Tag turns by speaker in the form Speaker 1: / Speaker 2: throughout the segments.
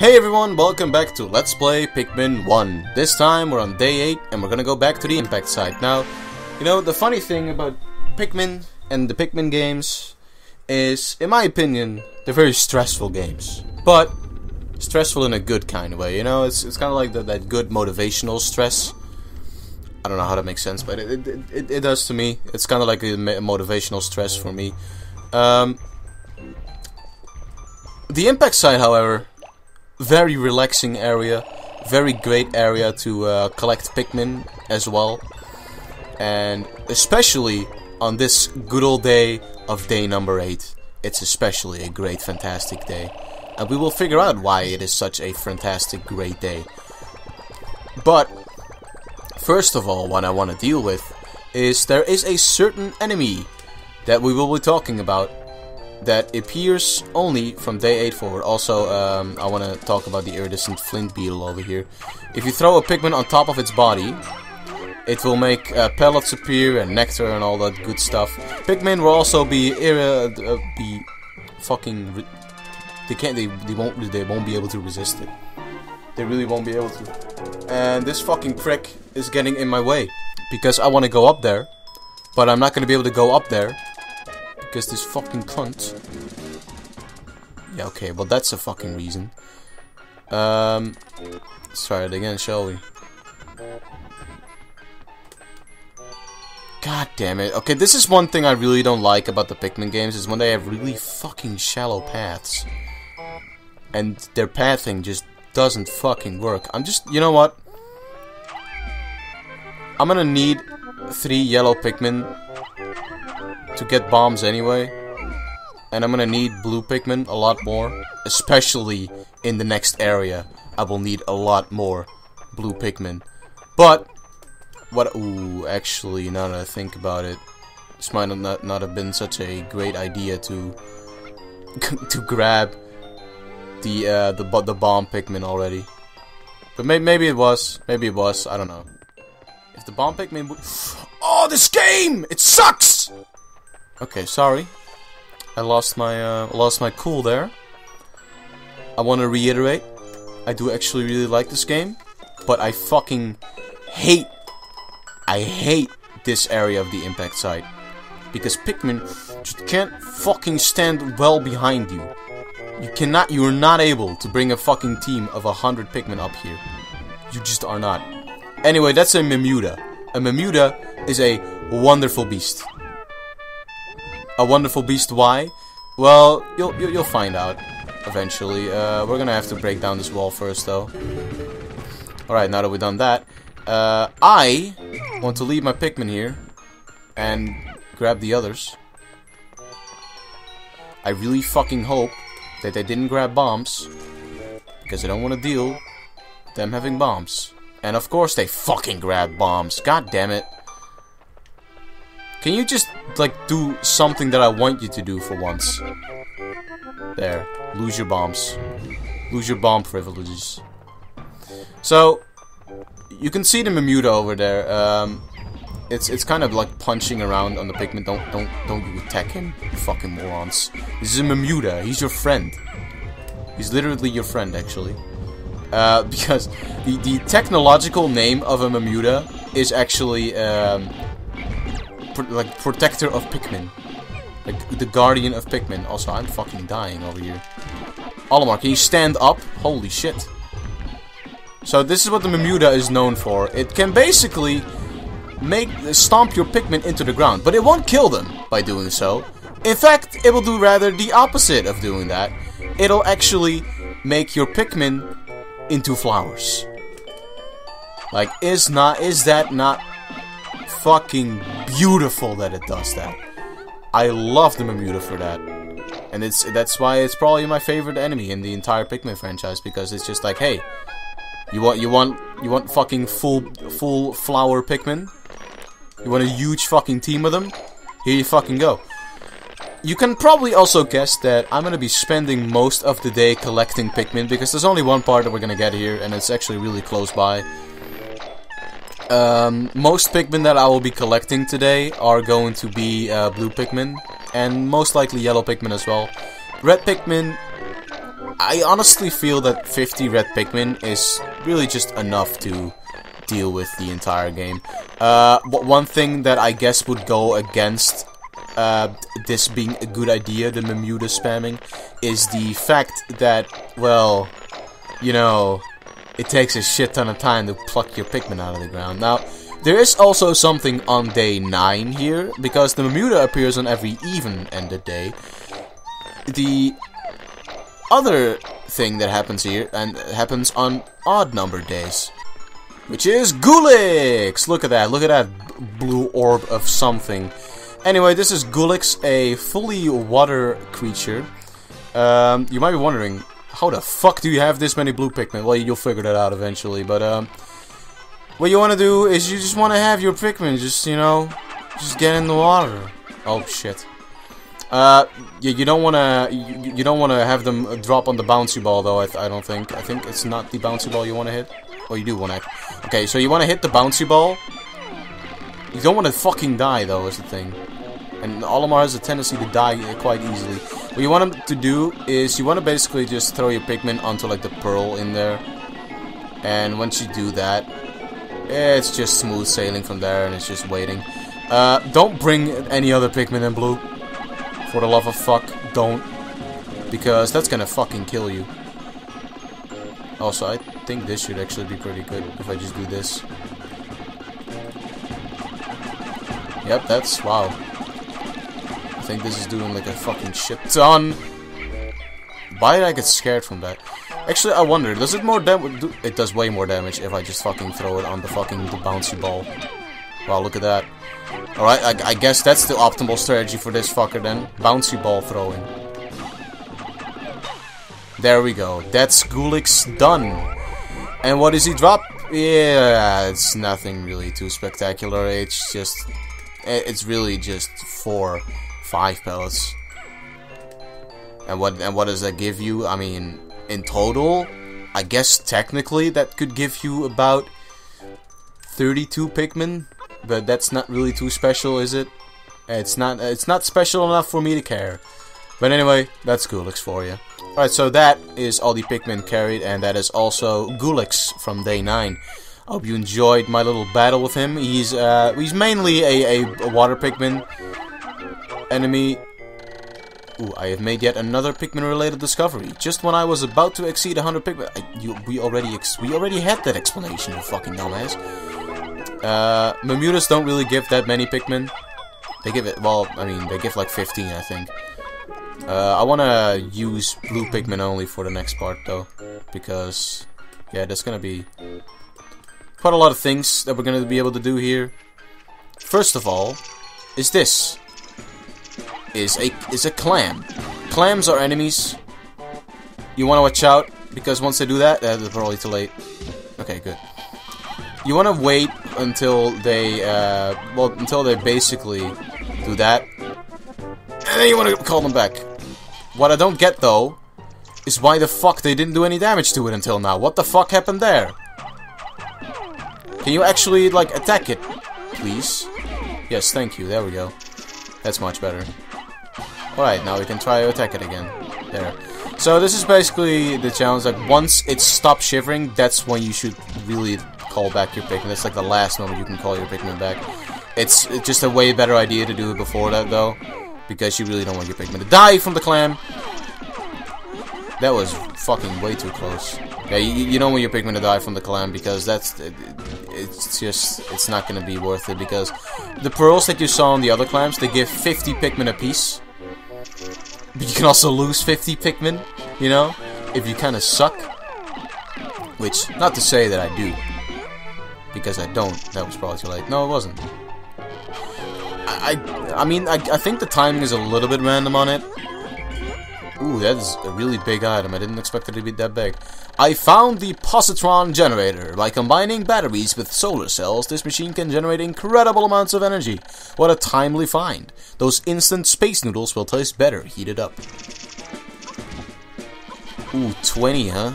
Speaker 1: Hey everyone, welcome back to Let's Play Pikmin 1. This time we're on day 8 and we're gonna go back to the impact site. Now, you know, the funny thing about Pikmin and the Pikmin games is, in my opinion, they're very stressful games. But stressful in a good kind of way, you know? It's kind of like that good motivational stress. I don't know how that makes sense, but it does to me. It's kind of like a motivational stress for me. The impact site, however, very relaxing area, very great area to collect Pikmin as well, and especially on this good old day of day number 8, it's especially a great, fantastic day, and we will figure out why it is such a fantastic, great day. But first of all, what I want to deal with is there is a certain enemy that we will be talking about that appears only from day 8 forward. Also, I want to talk about the iridescent flint beetle over here. If you throw a Pikmin on top of its body, it will make pellets appear and nectar and all that good stuff. Pikmin will also be fucking. They won't be able to resist it. They really won't be able to. And this fucking prick is getting in my way because I want to go up there, but I'm not going to be able to go up there. Because this fucking cunt. Yeah, okay, well that's a fucking reason. Let's try it again, shall we? God damn it. Okay, this is one thing I really don't like about the Pikmin games, is when they have really fucking shallow paths. And their pathing just doesn't fucking work. You know what? I'm gonna need 3 yellow Pikmin to get bombs anyway, and I'm gonna need blue Pikmin a lot more, especially in the next area. I will need a lot more blue Pikmin. But ooh, actually, now that I think about it, this might not have been such a great idea to to grab the bomb Pikmin already. But maybe it was. Maybe it was. I don't know. If the bomb Pikmin would. Oh, this game! It sucks! Okay, sorry. I lost my cool there. I want to reiterate, I do actually really like this game, but I fucking hate this area of the impact site, because Pikmin just can't fucking stand well behind you. You are not able to bring a fucking team of 100 Pikmin up here. You just are not. Anyway, that's a Mamuda. A Mamuda is a wonderful beast. A wonderful beast, why? Well, you'll find out eventually. We're gonna have to break down this wall first, though. Alright, now that we've done that, I want to leave my Pikmin here and grab the others. I really fucking hope that they didn't grab bombs, because I don't want to deal with them having bombs. And of course they fucking grabbed bombs. God damn it. Can you just, like, do something that I want you to do for once? There. Lose your bombs. Lose your bomb privileges. So, you can see the Mamuda over there. It's kind of like punching around on the Pikmin. Don't you attack him, you fucking morons. This is a Mamuda. He's your friend. He's literally your friend, actually. Because the technological name of a Mamuda is actually, like protector of Pikmin, like the guardian of Pikmin. Also, I'm fucking dying over here. Olimar, can you stand up? Holy shit. So this is what the Mamuda is known for. It can basically stomp your Pikmin into the ground, but it won't kill them by doing so. In fact, it will do rather the opposite of doing that. It'll actually make your Pikmin into flowers. Like, is that not fucking beautiful that it does that? I love the Mamuda for that, and that's why it's probably my favorite enemy in the entire Pikmin franchise, because it's just like, hey, you want fucking full flower Pikmin? You want a huge fucking team of them? Here you fucking go. You can probably also guess that I'm gonna be spending most of the day collecting Pikmin, because there's only one part that we're gonna get here, and it's actually really close by. Most Pikmin that I will be collecting today are going to be blue Pikmin, and most likely yellow Pikmin as well. Red Pikmin, I honestly feel that 50 red Pikmin is really just enough to deal with the entire game. One thing that I guess would go against this being a good idea, the Mamuda spamming, is the fact that, well, you know, it takes a shit ton of time to pluck your Pikmin out of the ground. Now, there is also something on day 9 here, because the Mamuda appears on every even-ended day. The other thing that happens here, and happens on odd-numbered days, which is Gulix! Look at that blue orb of something. Anyway, this is Gulix, a fully water creature. You might be wondering, how the fuck do you have this many blue Pikmin? Well, you'll figure that out eventually, but what you want to do is you just want to have your Pikmin just, you know, just get in the water. Oh shit. You don't want to have them drop on the bouncy ball though. I don't think. I think it's not the bouncy ball you want to hit. Oh, you do want to. Okay, so you want to hit the bouncy ball. You don't want to fucking die though, is the thing. And Olimar has a tendency to die quite easily. What you want him to do is you want to basically just throw your Pikmin onto like the pearl in there. And once you do that, it's just smooth sailing from there, and it's just waiting. Don't bring any other Pikmin in blue. For the love of fuck, don't. Because that's gonna fucking kill you. Also, I think this should actually be pretty good if I just do this. Yep, that's... wow. I think this is doing like a fucking shit ton. Why did I get scared from that? Actually, I wonder, does it more damage? It does way more damage if I just fucking throw it on the bouncy ball. Wow, look at that. Alright, I guess that's the optimal strategy for this fucker then. Bouncy ball throwing. There we go. That's Gulix done. And what does he drop? Yeah, it's nothing really too spectacular. It's just... it's really just 4-5 pellets. And what does that give you? I mean, in total, I guess technically that could give you about 32 Pikmin. But that's not really too special, is it? It's not special enough for me to care. But anyway, that's Gulix for you. Alright, so that is all the Pikmin carried, and that is also Gulix from day 9. I hope you enjoyed my little battle with him. He's mainly a water Pikmin enemy. Ooh, I have made yet another Pikmin-related discovery. Just when I was about to exceed 100 Pikmin... we already had that explanation, you fucking dumbass. Mamudas don't really give that many Pikmin. They give it, well, I mean, they give like 15, I think. I wanna use blue Pikmin only for the next part, though. Because, yeah, there's gonna be quite a lot of things that we're gonna be able to do here. First of all, is this. Is a clam. Clams are enemies. You wanna watch out, because once they do that, they're probably too late. Okay, good. You want to wait until they, well, until they basically do that. And then you want to call them back. What I don't get, though, is why the fuck they didn't do any damage to it until now. What the fuck happened there? Can you actually, like, attack it, please? Yes, thank you. There we go. That's much better. Alright, now we can try to attack it again. There. So this is basically the challenge. Like, once it stops shivering, that's when you should really call back your Pikmin. That's like the last moment you can call your Pikmin back. It's just a way better idea to do it before that, though, because you really don't want your Pikmin to die from the clam. That was fucking way too close. Yeah, you don't want your Pikmin to die from the clam, because it's not gonna be worth it, because the pearls that you saw on the other clams, they give 50 Pikmin apiece. But you can also lose 50 Pikmin, you know, if you kind of suck. Which, not to say that I do, because I don't. That was probably too late. No, it wasn't. I mean, I think the timing is a little bit random on it. Ooh, that is a really big item. I didn't expect it to be that big. I found the positron generator. By combining batteries with solar cells, this machine can generate incredible amounts of energy. What a timely find. Those instant space noodles will taste better heated up. Ooh, 20, huh?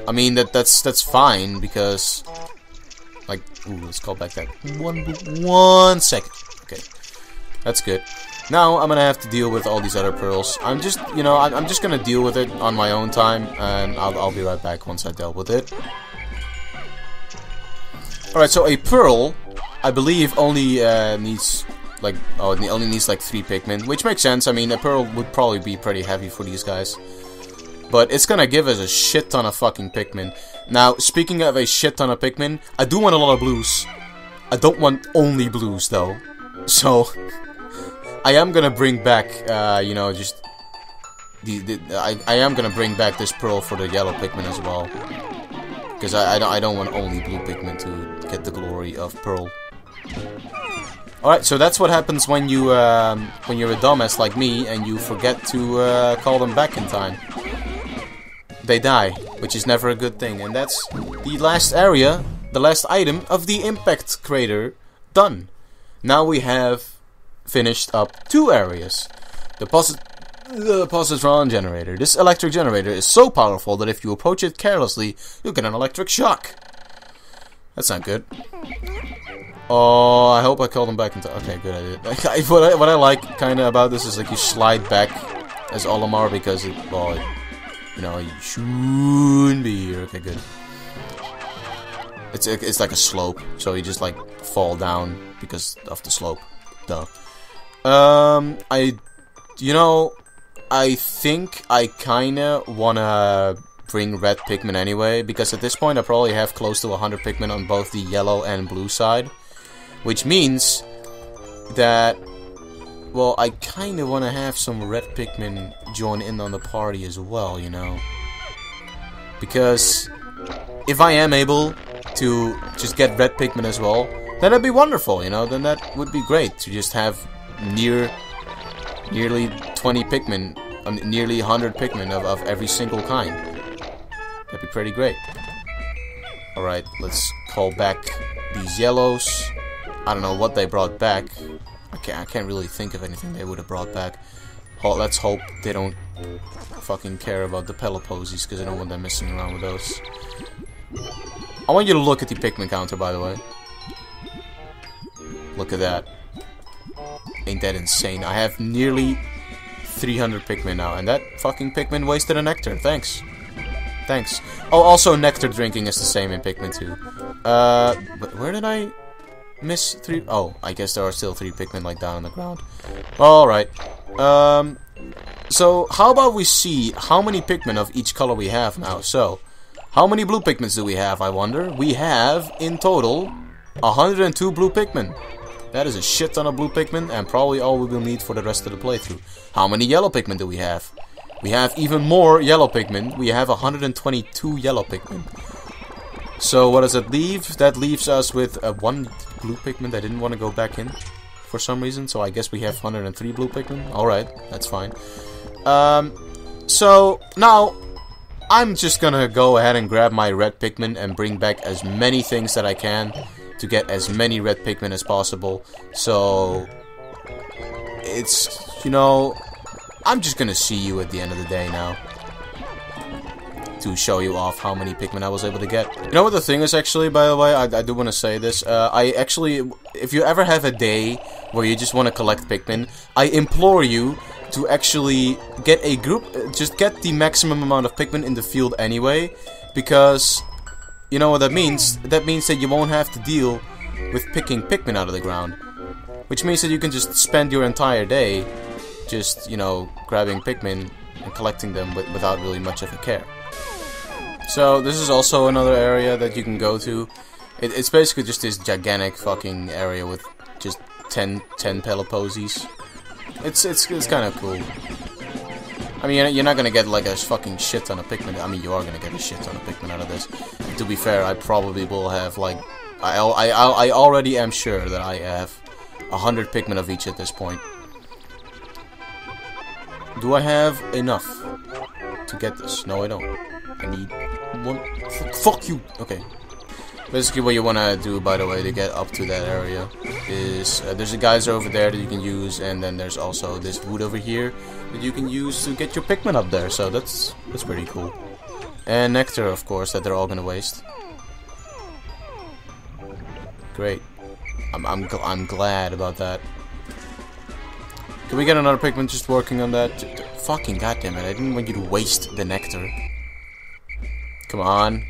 Speaker 1: I mean, that's fine, because... like, ooh, let's call back that one second. Okay, that's good. Now I'm gonna have to deal with all these other pearls. I'm just, you know, I'm just gonna deal with it on my own time, and I'll be right back once I dealt with it. Alright, so a pearl, I believe, only needs like, oh, it only needs like 3 Pikmin, which makes sense. I mean, a pearl would probably be pretty heavy for these guys. But it's gonna give us a shit ton of fucking Pikmin. Now, speaking of a shit ton of Pikmin, I do want a lot of blues. I don't want only blues, though. So, I am gonna bring back, you know, just... I am gonna bring back this pearl for the yellow Pikmin as well. Because I don't want only blue Pikmin to get the glory of pearl. Alright, so that's what happens when you, when you're a dumbass like me and you forget to, call them back in time. They die, which is never a good thing. And that's the last area, the last item of the impact crater done. Now we have finished up 2 areas. The positron generator. This electric generator is so powerful that if you approach it carelessly, you'll get an electric shock. That's not good. Oh, I hope I called them back into... Okay, good, I did. What I like kind of about this is like you slide back as Olimar because it... Well, you know, you shouldn't be here. Okay, good. It's like a slope, so you just like fall down because of the slope. Duh. You know, I think I kinda wanna bring red Pikmin anyway, because at this point I probably have close to 100 Pikmin on both the yellow and blue side. Which means that, well, I kinda wanna have some red Pikmin join in on the party as well, you know. Because if I am able to just get red Pikmin as well, then that'd be wonderful, you know. Then that would be great to just have nearly 20 Pikmin, nearly 100 Pikmin of every single kind. That'd be pretty great. Alright, let's call back these yellows. I don't know what they brought back. I can't really think of anything they would have brought back. Let's hope they don't fucking care about the Peloposes, because I don't want them messing around with those. I want you to look at the Pikmin counter, by the way. Look at that. Ain't that insane? I have nearly 300 Pikmin now, and that fucking Pikmin wasted a nectar. Thanks. Thanks. Oh, also nectar drinking is the same in Pikmin 2. But where did I miss 3? Oh, I guess there are still 3 Pikmin like down on the ground. Alright. So, how about we see how many Pikmin of each color we have now? So, how many blue Pikmins do we have, I wonder? We have, in total, 102 blue Pikmin. That is a shit ton of blue Pikmin, and probably all we will need for the rest of the playthrough. How many yellow Pikmin do we have? We have even more yellow Pikmin. We have 122 yellow Pikmin. So what does that leave? That leaves us with 1 blue Pikmin that didn't want to go back in for some reason. So I guess we have 103 blue Pikmin. Alright, that's fine. So now I'm just gonna go ahead and grab my red Pikmin and bring back as many things that I can to get as many red Pikmin as possible. So it's, you know, I'm just gonna see you at the end of the day now to show you off how many Pikmin I was able to get. You know what the thing is, actually, by the way, I do want to say this. I actually, if you ever have a day where you just want to collect Pikmin, I implore you to actually get a group, just get the maximum amount of Pikmin in the field anyway, because you know what that means? That means that you won't have to deal with picking Pikmin out of the ground, which means that you can just spend your entire day just, you know, grabbing Pikmin and collecting them without really much of a care. So this is also another area that you can go to. It's basically just this gigantic fucking area with just 10 Peloposes. It's kind of cool. I mean, you're not gonna get like a fucking shit ton of Pikmin. I mean, you are gonna get a shit ton of Pikmin out of this. To be fair, I probably will have like I already am sure that I have 100 Pikmin of each at this point. Do I have enough to get this? No, I don't. I need one. Fuck you! Okay. Basically what you want to do, by the way, to get up to that area is there's a geyser over there that you can use, and then there's also this wood over here that you can use to get your Pikmin up there, so that's pretty cool. And nectar, of course, that they're all gonna waste. Great. I'm glad about that. Can we get another Pikmin just working on that? Fucking goddammit, I didn't want you to waste the nectar. Come on.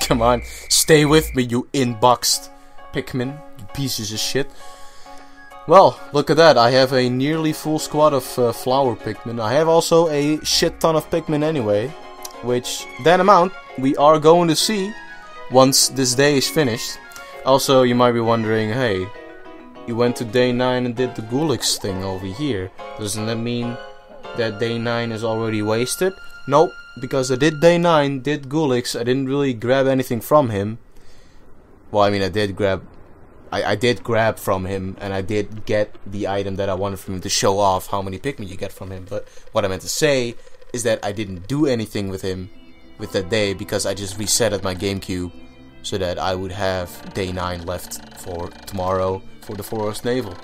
Speaker 1: Come on. Stay with me, you inboxed Pikmin. You pieces of shit. Well, look at that. I have a nearly full squad of flower Pikmin. I have also a shit ton of Pikmin anyway. Which, that amount, we are going to see once this day is finished. Also, you might be wondering, hey, you went to day 9 and did the Gulix thing over here. Doesn't that mean that day 9 is already wasted? Nope, because I did day 9, did Gulix, I didn't really grab anything from him. Well, I mean, I did grab from him, and I did get the item that I wanted from him to show off how many Pikmin you get from him. But what I meant to say is that I didn't do anything with him with that day, because I just resetted my GameCube so that I would have day 9 left for tomorrow for the Forest Navel.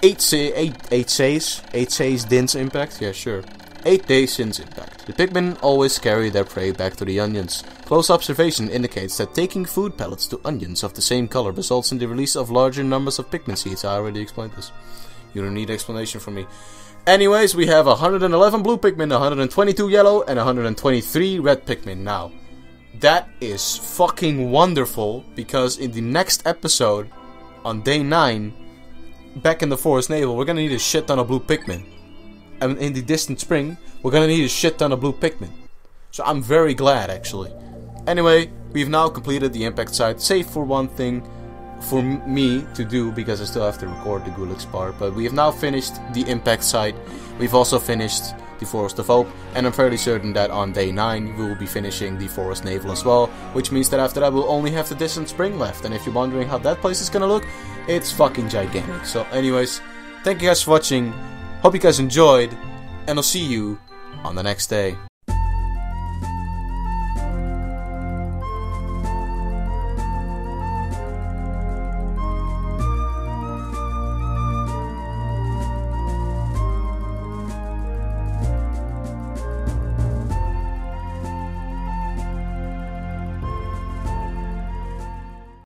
Speaker 1: 8 says Din's impact? Yeah, sure. 8 days since impact. The Pikmin always carry their prey back to the onions. Close observation indicates that taking food pellets to onions of the same color results in the release of larger numbers of Pikmin seeds. I already explained this. You don't need explanation from me. Anyways, we have 111 blue Pikmin, 122 yellow, and 123 red Pikmin now. That is fucking wonderful, because in the next episode, on day 9, back in the Forest Navel, we're gonna need a shit ton of blue Pikmin. And in the distant spring, we're gonna need a shit ton of blue Pikmin. So I'm very glad, actually. Anyway, we've now completed the impact site, save for one thing for me to do, because I still have to record the Gulix part. But we have now finished the impact site. We've also finished the Forest of Hope, and I'm fairly certain that on day 9 we will be finishing the Forest Navel as well, which means that after that we'll only have the distant spring left. And if you're wondering how that place is gonna look, it's fucking gigantic. So anyways, thank you guys for watching, hope you guys enjoyed, and I'll see you on the next day.